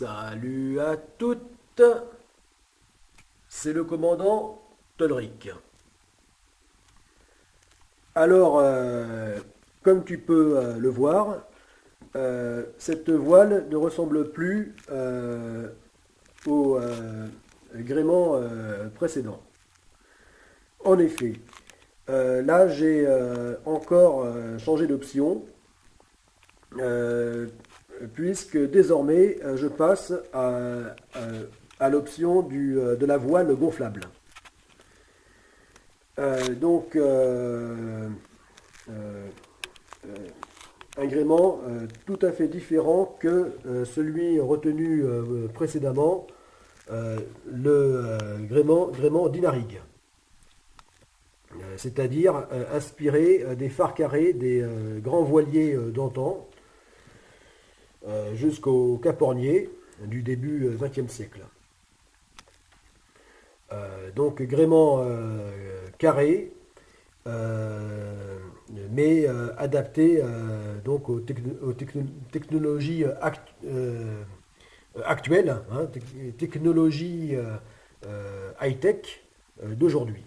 Salut à toutes, c'est le commandant Tolric. Alors, comme tu peux le voir, cette voile ne ressemble plus au gréement précédent. En effet, là j'ai encore changé d'option, euh, puisque désormais je passe à l'option de la voile gonflable. Donc, euh, un gréement tout à fait différent que celui retenu précédemment, le gréement d'Inarig, c'est-à-dire inspiré des phares carrés des grands voiliers d'antan jusqu'au capornier du début XXe siècle. Donc gréement carré, mais adapté donc technologies actuelles, hein, technologies high-tech d'aujourd'hui.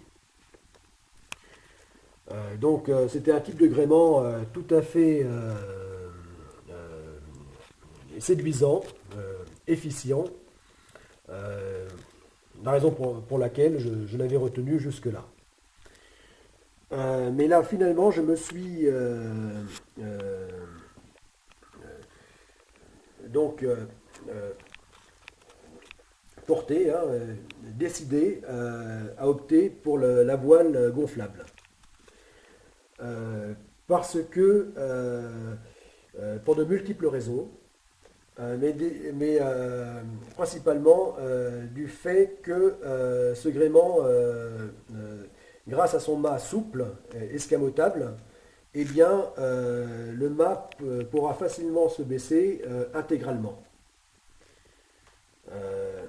Donc c'était un type de gréement tout à fait séduisant, efficient, euh, la raison pour laquelle je l'avais retenu jusque-là. Mais là, finalement, je me suis euh, donc porté, hein, décidé à opter pour la voile gonflable. Euh, Parce que, pour de multiples raisons, mais principalement du fait que ce gréement, grâce à son mât souple, escamotable, eh bien, le mât pourra facilement se baisser intégralement. Euh,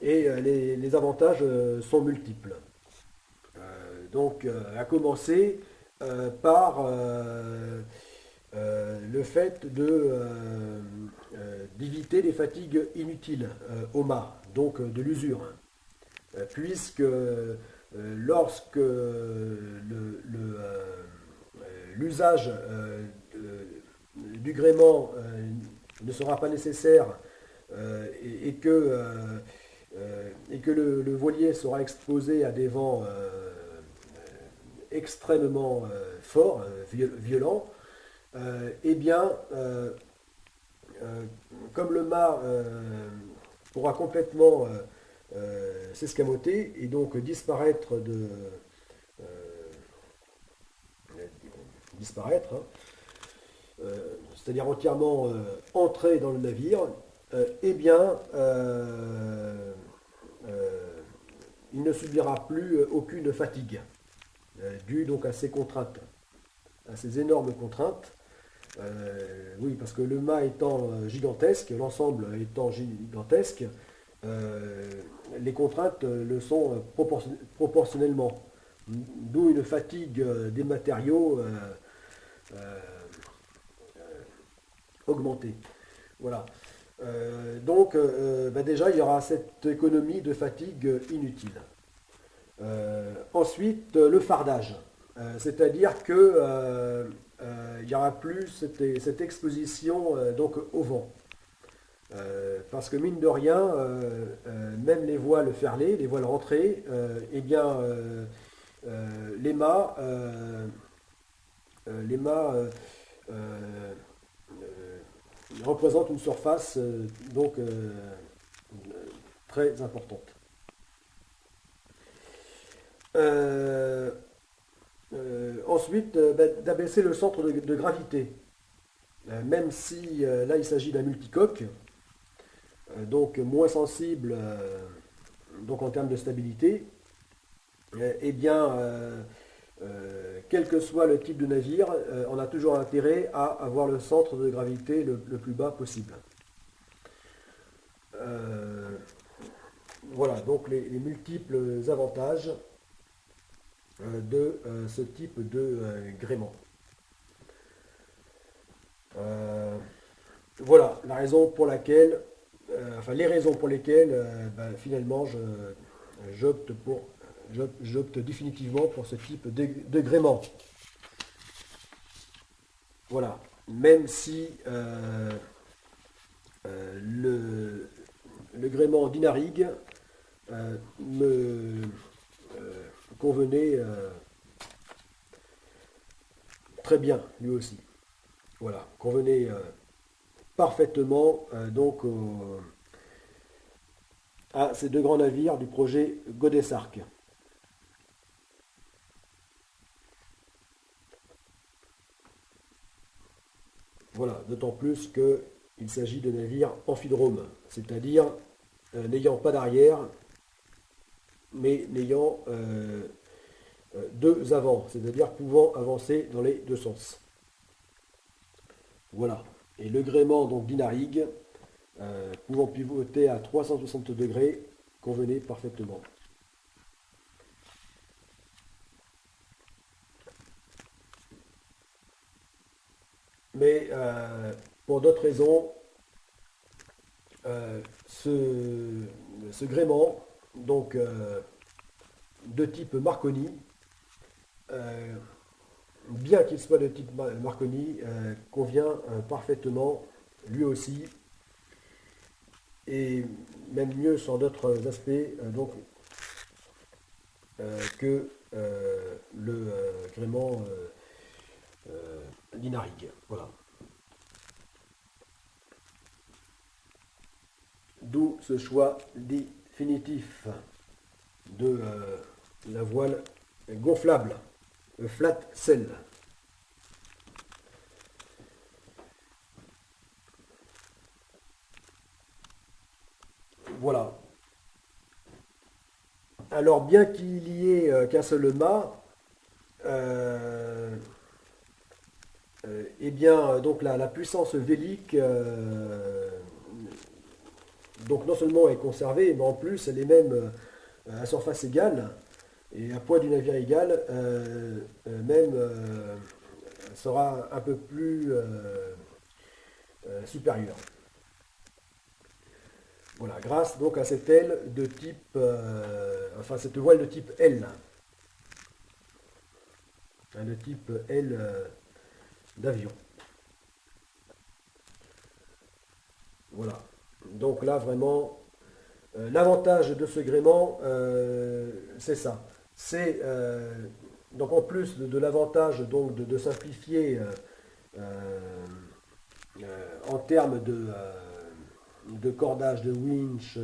les avantages sont multiples. Donc, à commencer par le fait d'éviter les fatigues inutiles au mât, donc de l'usure, puisque lorsque l'usage du gréement ne sera pas nécessaire et que le voilier sera exposé à des vents extrêmement forts, violents, eh bien, euh, comme le mât pourra complètement s'escamoter et donc euh, disparaître, hein, c'est-à-dire entièrement entrer dans le navire, eh bien, euh, il ne subira plus aucune fatigue due donc à ces contraintes, à ces énormes contraintes. Oui, parce que le mât étant gigantesque, l'ensemble étant gigantesque, euh, les contraintes le sont proportionnellement. D'où une fatigue des matériaux euh, augmentée. Voilà. Donc, déjà, il y aura cette économie de fatigue inutile. Ensuite, le fardage. C'est-à-dire que il n'y aura plus cette exposition donc au vent. Parce que mine de rien, même les voiles ferlées, les voiles rentrées, eh bien, les mâts euh, représentent une surface donc très importante. Euh, Ensuite, d'abaisser le centre de gravité, même si là il s'agit d'un multicoque, donc moins sensible donc en termes de stabilité, eh bien, quel que soit le type de navire, on a toujours intérêt à avoir le centre de gravité le plus bas possible. Euh, voilà, donc les multiples avantages de ce type de gréement. Voilà la raison pour laquelle enfin les raisons pour lesquelles finalement j'opte définitivement pour ce type de gréement. Voilà. Même si le gréement Dinaric me convenait très bien lui aussi. Voilà, convenait parfaitement à ces deux grands navires du projet Goddess Ark. Voilà, d'autant plus qu'il s'agit de navires amphidromes, c'est-à-dire n'ayant pas d'arrière, mais n'ayant deux avants, c'est-à-dire pouvant avancer dans les deux sens. Voilà. Et le gréement donc Dinaric, pouvant pivoter à 360 degrés, convenait parfaitement. Mais pour d'autres raisons, ce gréement, donc de type Marconi, bien qu'il soit de type Marconi, convient parfaitement lui aussi, et même mieux sur d'autres aspects que le gréement Dinaric. Voilà. D'où ce choix définitif de la voile gonflable, flat sail. Voilà. Alors bien qu'il y ait qu'un seul mât, eh bien donc la puissance vélique donc non seulement est conservée, mais en plus elle est même à surface égale et à poids du navire égal, même sera un peu plus supérieure. Voilà, grâce donc à cette aile de type, enfin cette voile de type L, hein, de type L d'avion. Voilà. Donc là vraiment, l'avantage de ce gréement, c'est ça. C'est donc en plus de l'avantage donc de simplifier en termes de cordage, de winch,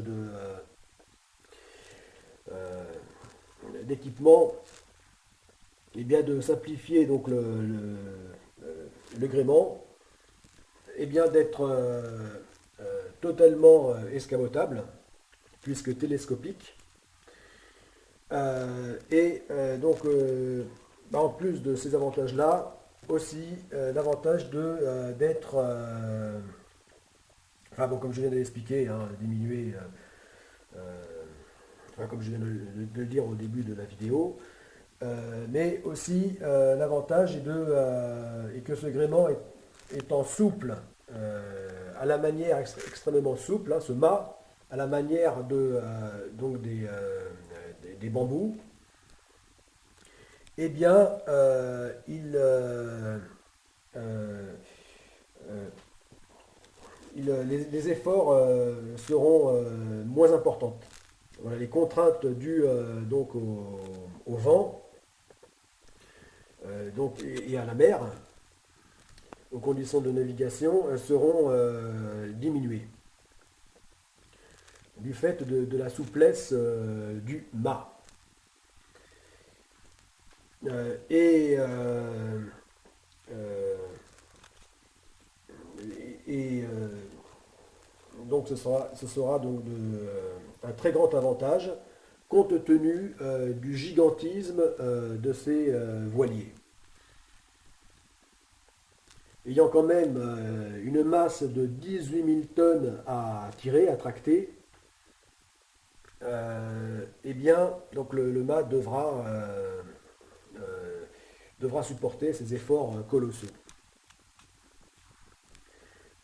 d'équipement, et bien de simplifier donc le gréement, et bien d'être totalement escamotable, puisque télescopique. En plus de ces avantages-là, aussi l'avantage d'être, enfin bon, comme je viens de l'expliquer, hein, diminuer, enfin, comme je viens de le dire au début de la vidéo, mais aussi l'avantage est que ce gréement étant souple, à la manière extrêmement souple, hein, ce mât, à la manière donc des bambous, eh bien, les efforts seront moins importants. Voilà, les contraintes dues donc au vent donc, et à la mer, aux conditions de navigation, seront diminuées du fait de la souplesse du mât. Euh, et, euh, euh, et donc ce sera donc un très grand avantage compte tenu du gigantisme de ces voiliers. Ayant quand même une masse de 18 000 tonnes à tirer, à tracter, eh bien, donc le mât devra supporter ces efforts colossaux.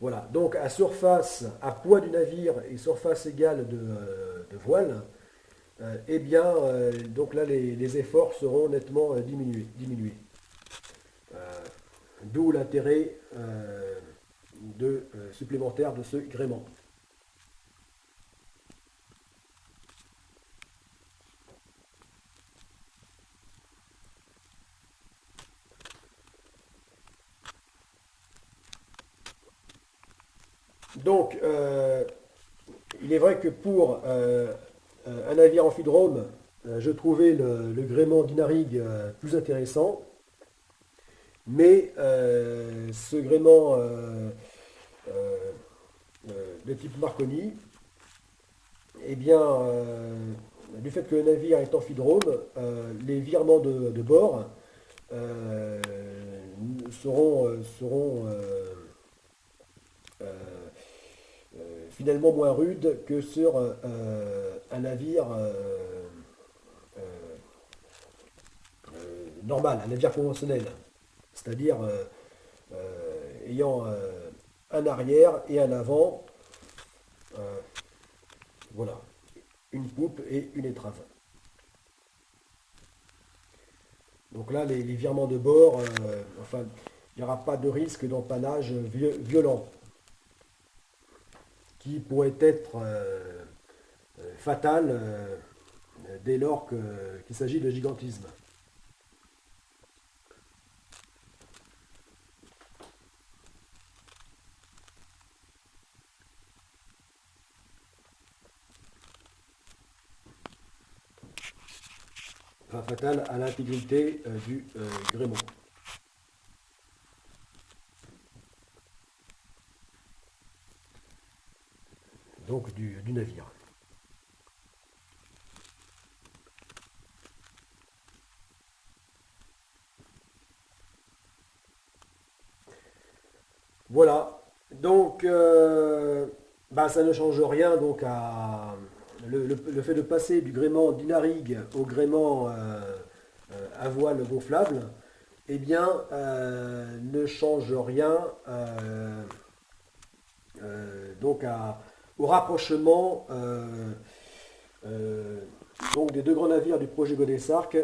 Voilà, donc à surface, à poids du navire et surface égale de voile, eh bien, donc là, les efforts seront nettement diminués. D'où l'intérêt supplémentaire de ce gréement. Donc, il est vrai que pour un navire amphidrome, je trouvais le gréement d'Inarig plus intéressant, mais ce gréement de type Marconi, eh bien, du fait que le navire est amphidrome, les virements de bord seront finalement moins rudes que sur un navire normal, un navire conventionnel, c'est-à-dire ayant un arrière et un avant, euh, voilà, une poupe et une étrave. Donc là, les virements de bord, enfin, il n'y aura pas de risque d'empannage violent qui pourrait être fatal dès lors qu'il s'agit de gigantisme. Enfin, fatal à l'intégrité du gréement. Donc du navire. Voilà. Donc, bah, ça ne change rien donc le fait de passer du gréement d'Inarig au gréement à voile gonflable, eh bien, ne change rien donc au rapprochement euh, donc des deux grands navires du projet Godessark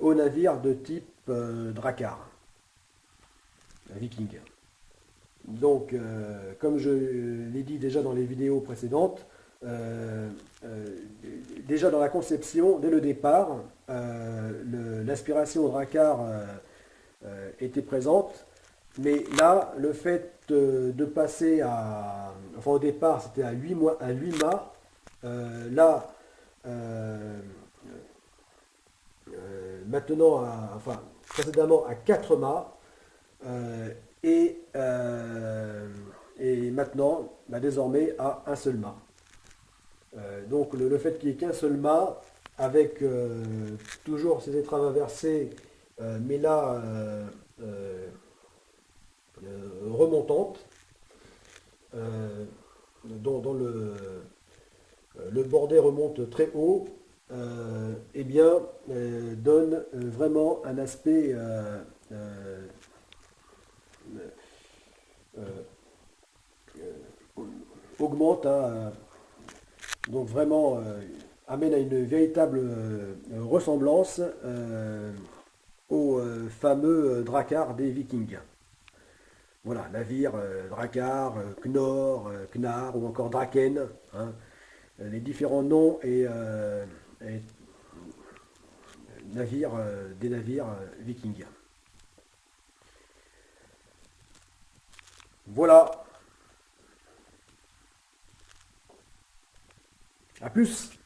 aux navires de type Drakkar, Viking. Donc, comme je l'ai dit déjà dans les vidéos précédentes, euh, euh, déjà dans la conception, dès le départ, l'aspiration au Drakkar était présente, mais là, le fait de passer enfin au départ c'était à 8 mâts, là, euh, maintenant, enfin précédemment à 4 mâts, euh, et, euh, et maintenant, bah, désormais, à un seul mât. Donc le fait qu'il n'y ait qu'un seul mât, avec toujours ces étraves inversées, mais là euh, remontantes, dont le bordé remonte très haut, eh bien, donne vraiment un aspect augmente, hein, donc vraiment amène à une véritable ressemblance au fameux Drakkar des Vikings. Voilà, navire, Drakkar, Knorr, Knar ou encore Draken, hein, les différents noms et navires, des navires vikings. Voilà, à plus.